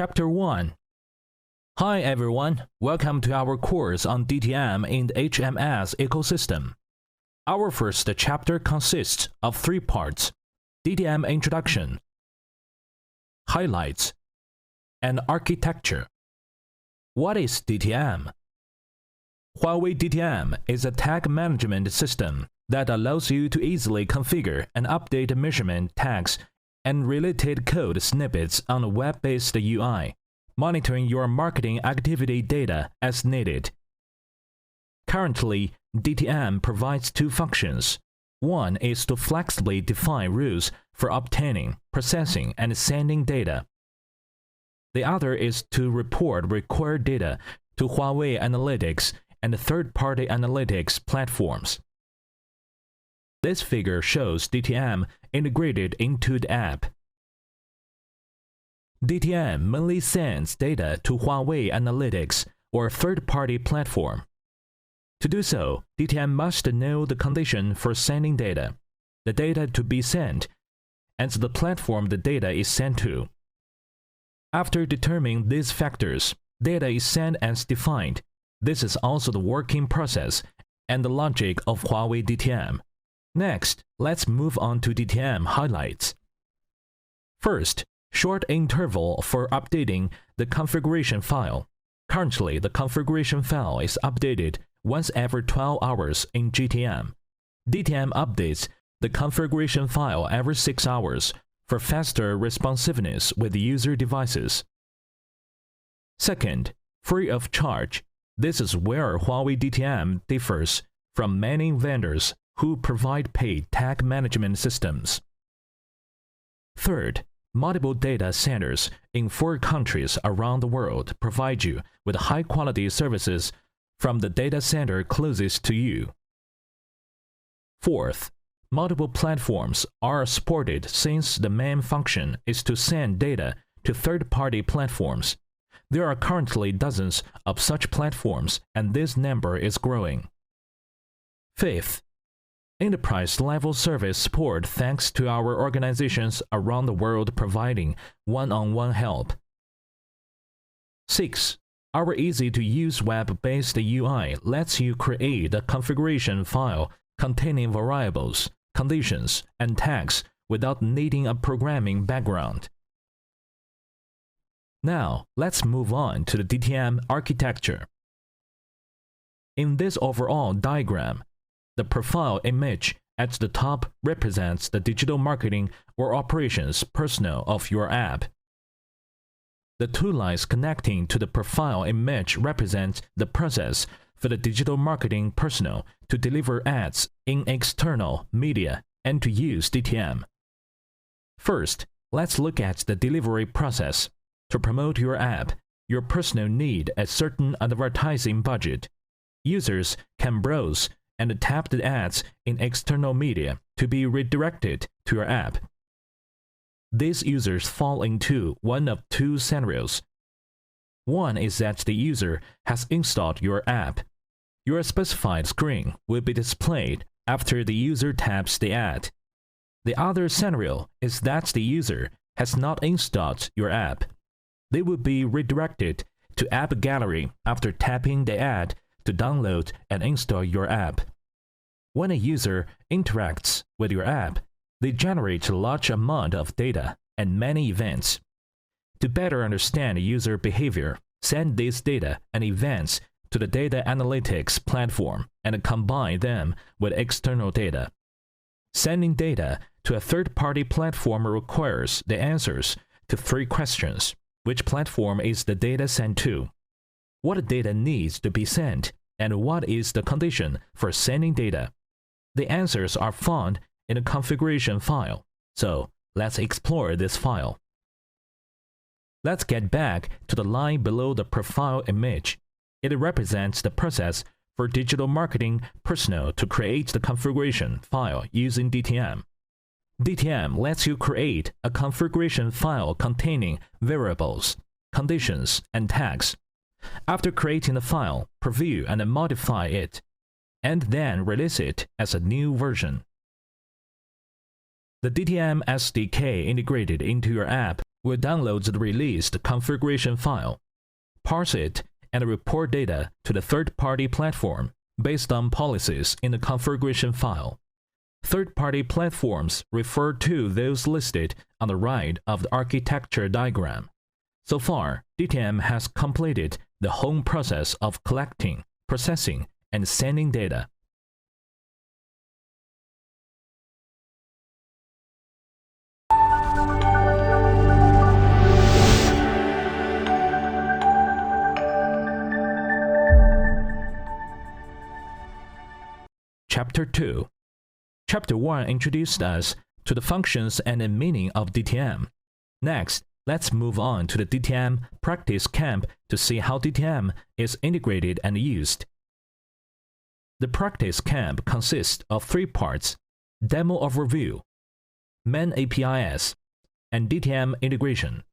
Chapter 1. Hi everyone, welcome to our course on DTM in the HMS ecosystem. Our first chapter consists of 3 parts: DTM introduction, highlights, and architecture. What is DTM? HUAWEI DTM is a tag management system that allows you to easily configure and update measurement tags and related code snippets on a web-based UI, monitoring your marketing activity data as needed. Currently, DTM provides 2 functions. One is to flexibly define rules for obtaining, processing, and sending data. The other is to report required data to HUAWEI Analytics and third-party analytics platforms. This figure shows DTM integrated into the app. DTM mainly sends data to HUAWEI Analytics or third-party platform. To do so, DTM must know the condition for sending data, the data to be sent, and the platform the data is sent to. After determining these factors, data is sent as defined. This is also the working process and the logic of HUAWEI DTM. Next, let's move on to DTM highlights. First, short interval for updating the configuration file. Currently, the configuration file is updated once every 12 hours in GTM. DTM updates the configuration file every 6 hours for faster responsiveness with user devices. Second, free of charge. This is where HUAWEI DTM differs from many vendors who provide paid tag management systems. Third, multiple data centers in 4 countries around the world provide you with high-quality services from the data center closest to you. Fourth, multiple platforms are supported since the main function is to send data to third-party platforms. There are currently dozens of such platforms, and this number is growing. Fifth, enterprise-level service support thanks to our organizations around the world providing one-on-one help. 6. Our easy-to-use web-based UI lets you create a configuration file containing variables, conditions, and tags without needing a programming background. Now, let's move on to the DTM architecture. In this overall diagram, the profile image at the top represents the digital marketing or operations personnel of your app. The 2 lines connecting to the profile image represent the process for the digital marketing personnel to deliver ads in external media and to use DTM. First, let's look at the delivery process. To promote your app, your personnel need a certain advertising budget. Users can browse and tap the ads in external media to be redirected to your app. These users fall into one of 2 scenarios. One is that the user has installed your app. Your specified screen will be displayed after the user taps the ad. The other scenario is that the user has not installed your app. They will be redirected to App Gallery after tapping the ad to download and install your app. When a user interacts with your app, they generate a large amount of data and many events. To better understand user behavior, send these data and events to the data analytics platform and combine them with external data. Sending data to a third-party platform requires the answers to 3 questions. Which platform is the data sent to? What data needs to be sent? And what is the condition for sending data? The answers are found in a configuration file, so let's explore this file. Let's get back to the line below the profile image. It represents the process for digital marketing personnel to create the configuration file using DTM. DTM lets you create a configuration file containing variables, conditions, and tags. After creating the file, preview and modify it, and then release it as a new version. The DTM SDK integrated into your app will download the released configuration file, parse it, and report data to the third-party platform based on policies in the configuration file. Third-party platforms refer to those listed on the right of the architecture diagram. So far, DTM has completed the whole process of collecting, processing, and sending data. Chapter 2. Chapter 1 introduced us to the functions and the meaning of DTM. Next, let's move on to the DTM practice camp to see how DTM is integrated and used. The practice camp consists of 3 parts: demo overview, main APIs, and DTM integration.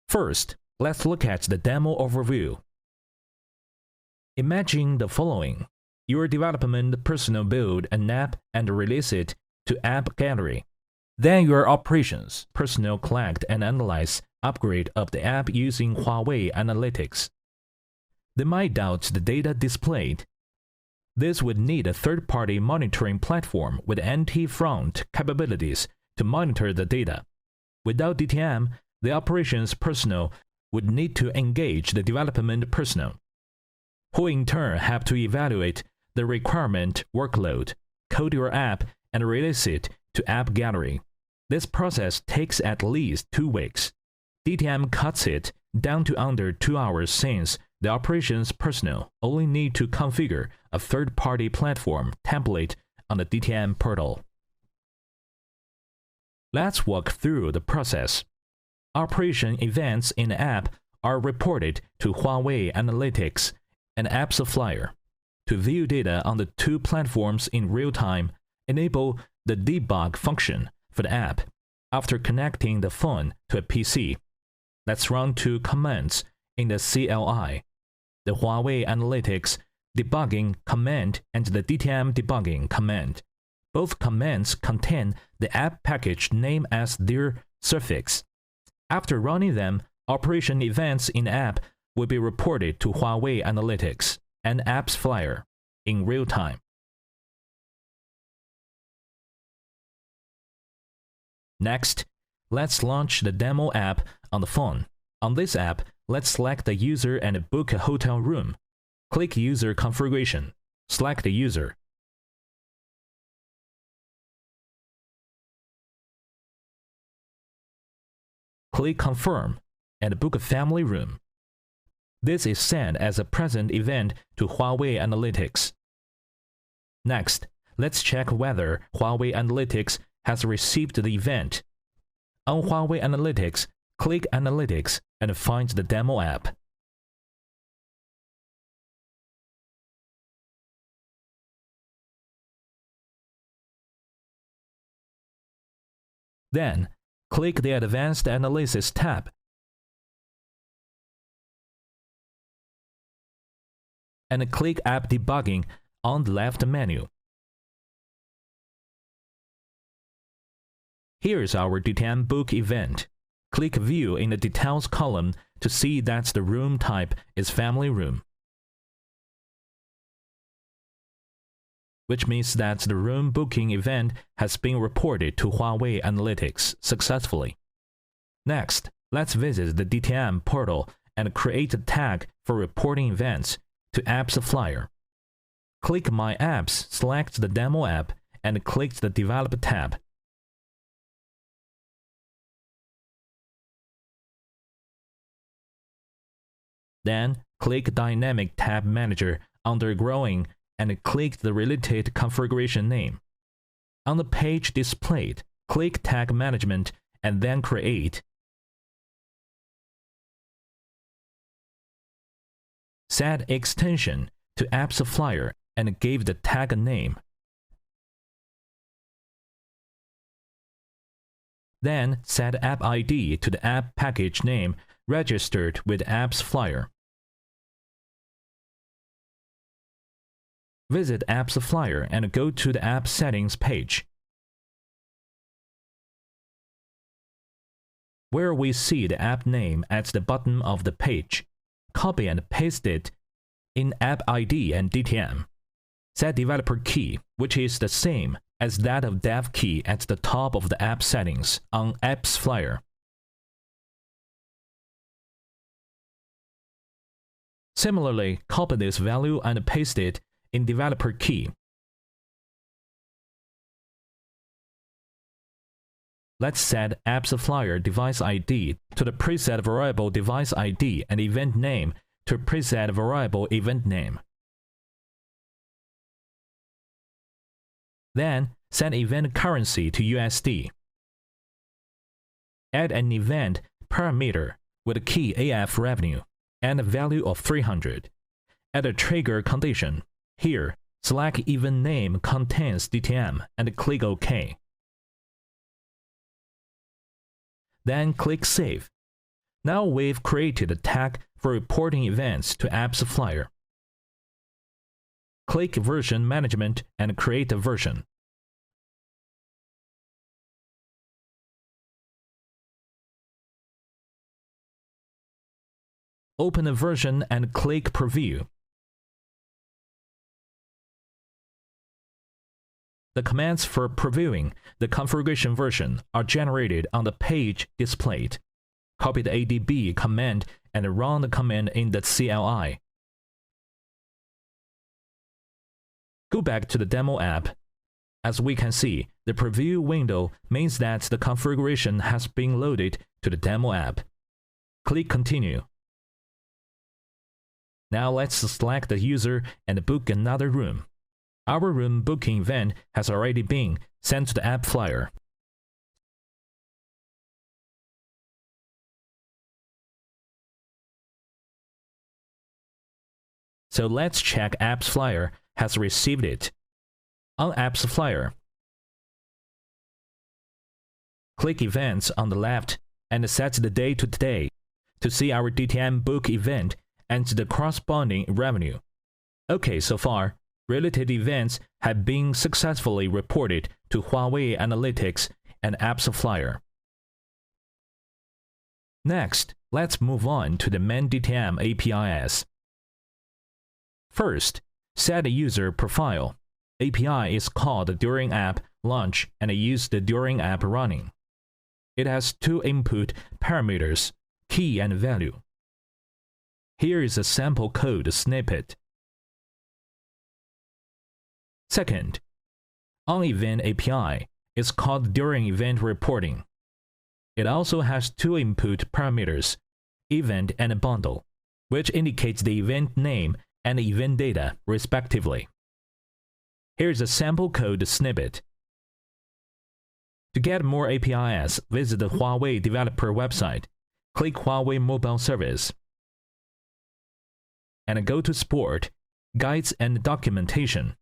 First, let's look at the demo overview. Imagine the following. Your development personnel build an app and release it to App Gallery. Then your operations personnel collect and analyze upgrade of the app using HUAWEI Analytics. They might doubt the data displayed. This would need a third-party monitoring platform with anti-front capabilities to monitor the data. Without DTM, the operations personnel would need to engage the development personnel, who in turn have to evaluate the requirement workload, code your app, and release it to App Gallery. This process takes at least 2 weeks. DTM cuts it down to under 2 hours since the operations personnel only need to configure a third-party platform template on the DTM portal. Let's walk through the process. Operation events in the app are reported to HUAWEI Analytics and AppsFlyer. To view data on the 2 platforms in real time, enable the debug function for the app after connecting the phone to a PC. Let's run 2 commands in the CLI: the HUAWEI Analytics debugging command and the DTM debugging command. Both commands contain the app package name as their suffix. After running them, operation events in the app will be reported to HUAWEI Analytics and AppsFlyer in real time. Next, let's launch the demo app on the phone. On this app, let's select the user and book a hotel room. Click User Configuration. Select the user. Click Confirm and book a family room. This is sent as a present event to HUAWEI Analytics. Next, let's check whether HUAWEI Analytics has received the event. On HUAWEI Analytics, click Analytics and find the demo app. Then, click the Advanced Analysis tab and click App Debugging on the left menu. Here's our DTM book event. Click View in the Details column to see that the room type is Family Room, which means that the room booking event has been reported to HUAWEI Analytics successfully. Next, let's visit the DTM portal and create a tag for reporting events to AppsFlyer. Click My Apps, select the demo app, and click the Develop tab. Then, click Dynamic Tag Manager under Growing and click the related configuration name. On the page displayed, click Tag Management and then Create. Set extension to AppsFlyer and give the tag a name. Then set app ID to the app package name registered with AppsFlyer. Visit AppsFlyer and go to the App Settings page. where we see the app name at the bottom of the page. Copy and paste it in App ID and DTM. Set developer key, which is the same as that of dev key, at the top of the app settings on Apps Flyer. Similarly, copy this value and paste it in developer key. Let's set Apps Flyer device ID to the preset variable device ID and event name to preset variable event name. Then, set event currency to USD. Add an event parameter with key AF revenue and a value of 300. Add a trigger condition. Here, select event name contains DTM and click OK. Then click Save. Now we've created a tag for reporting events to Apps Flyer. Click Version Management and create a version. Open a version and click Preview. The commands for previewing the configuration version are generated on the page displayed. Copy the ADB command and run the command in the CLI. Go back to the demo app. As we can see, the preview window means that the configuration has been loaded to the demo app. Click Continue. Now let's select the user and book another room. Our room booking event has already been sent to the App Flyer. So let's check Apps Flyer has received it. On Apps Flyer, click Events on the left and set the date to today to see our DTM book event and the corresponding revenue. Okay, so far, related events have been successfully reported to Huawei Analytics and Apps Flyer. Next, let's move on to the main DTM APIs. First, set a user profile. API is called during app launch and used during app running. It has two input parameters, key and value. Here is a sample code snippet. Second, on-event API is called during event reporting. It also has two input parameters, event and bundle, which indicates the event name and event data, respectively. Here's a sample code snippet. To get more APIs, visit the Huawei developer website, click Huawei Mobile Service, and go to Support, Guides and Documentation,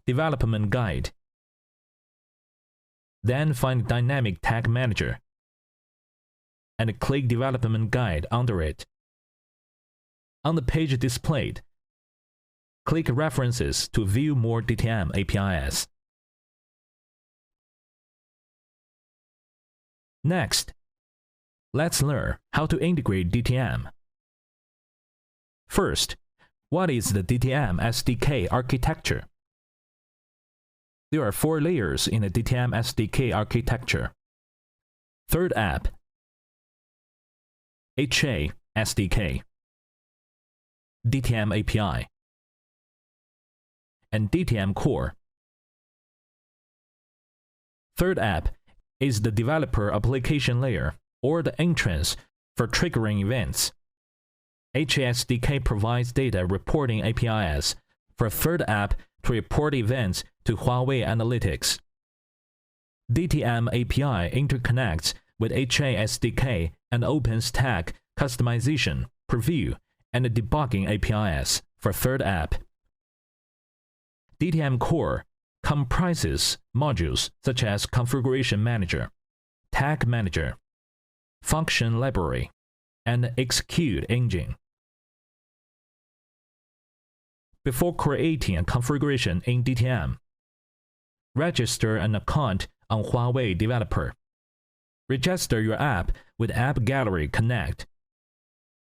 Development Guide. Then find Dynamic Tag Manager and click Development Guide under it. On the page displayed, click References to view more DTM APIs. Next, let's learn how to integrate DTM. First, what is the DTM SDK architecture? There are 4 layers in the DTM SDK architecture. Third app, HUAWEI SDK, DTM API, and DTM Core. Third app is the developer application layer, or the entrance for triggering events. HUAWEI SDK provides data reporting APIs for third app to report events to Huawei Analytics. DTM API interconnects with HUAWEI SDK and opens tag customization, preview, and debugging APIs for third app. DTM Core comprises modules such as Configuration Manager, Tag Manager, Function Library, and Execute Engine. Before creating a configuration in DTM, register an account on Huawei Developer. Register your app with App Gallery Connect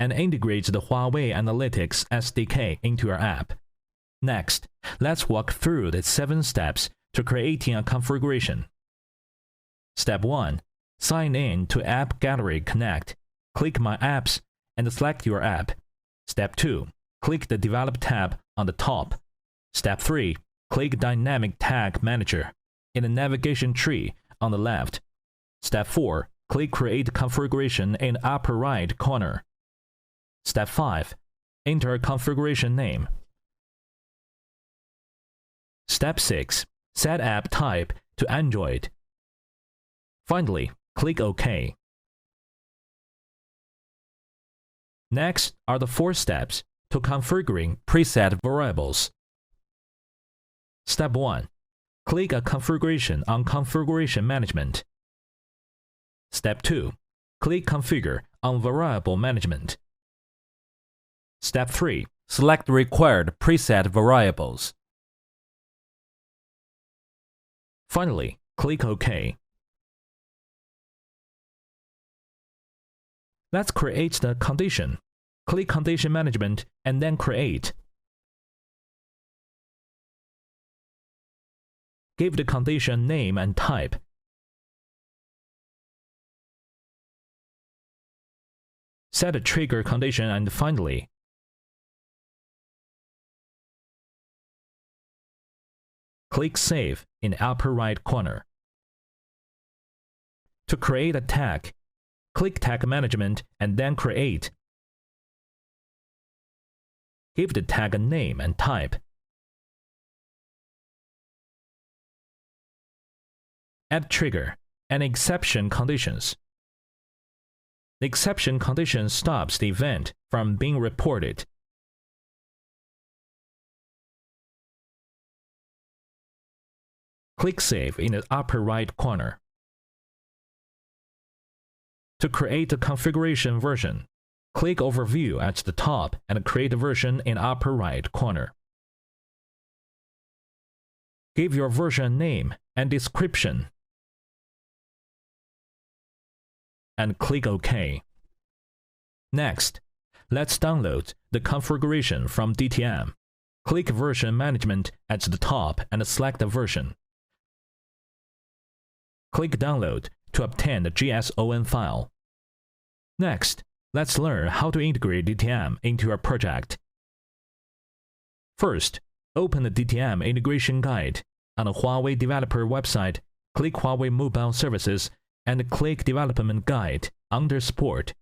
and integrate the Huawei Analytics SDK into your app. Next, let's walk through the 7 steps to creating a configuration. Step 1. Sign in to App Gallery Connect. Click My Apps and select your app. Step 2. Click the Develop tab on the top. Step 3. Click Dynamic Tag Manager in the navigation tree on the left. Step 4. Click Create Configuration in the upper right corner. Step 5. Enter a configuration name. Step 6. Set app type to Android. Finally, click OK. Next are the 4 steps to configuring preset variables. Step 1. Click a configuration on Configuration Management. Step 2. Click Configure on Variable Management. Step 3. Select required preset variables. Finally, click OK. Let's create the condition. Click Condition Management and then Create. Give the condition name and type. Set a trigger condition and finally, click Save in the upper right corner. To create a tag, click Tag Management and then Create. Give the tag a name and type. Add trigger and exception conditions. The exception condition stops the event from being reported. Click Save in the upper right corner. To create a configuration version, click Overview at the top and create a version in the upper right corner. Give your version name and description, and click OK. Next, let's download the configuration from DTM. Click Version Management at the top and select the version. Click Download to obtain the JSON file. Next, let's learn how to integrate DTM into your project. First, open the DTM integration guide on the Huawei developer website. Click Huawei Mobile Services and click Development Guide under Support.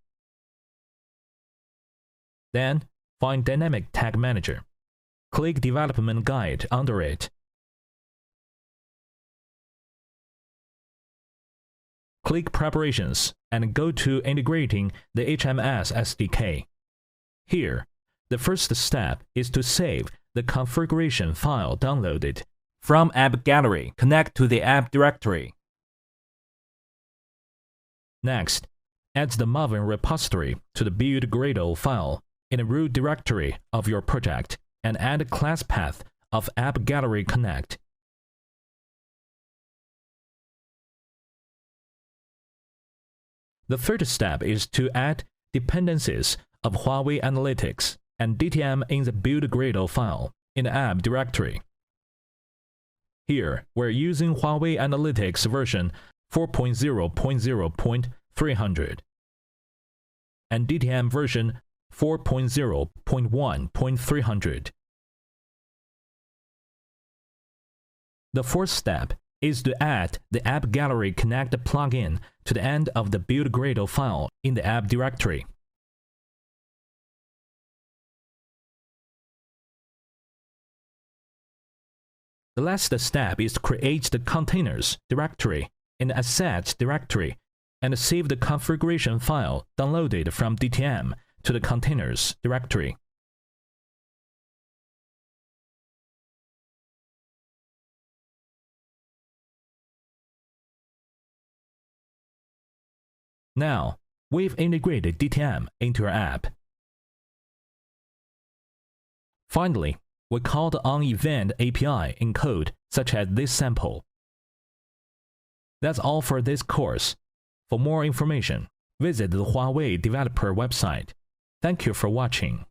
Then, find Dynamic Tag Manager. Click Development Guide under it. Click Preparations and go to Integrating the HMS SDK. Here, the first step is to save the configuration file downloaded from App Gallery. Connect to the app directory. Next, add the Maven repository to the build Gradle file in the root directory of your project and add a class path of App Gallery Connect. The third step is to add dependencies of Huawei Analytics and DTM in the build Gradle file in the app directory. Here, we're using Huawei Analytics version 4.0.0.300 and DTM version 4.0.1.300. The fourth step is to add the App Gallery Connect plugin to the end of the build Gradle file in the app directory. The last step is to create the containers directory in the assets directory and save the configuration file downloaded from DTM to the containers directory. Now, we've integrated DTM into our app. Finally, we call the onEvent API in code such as this sample. That's all for this course. For more information, visit the Huawei developer website. Thank you for watching.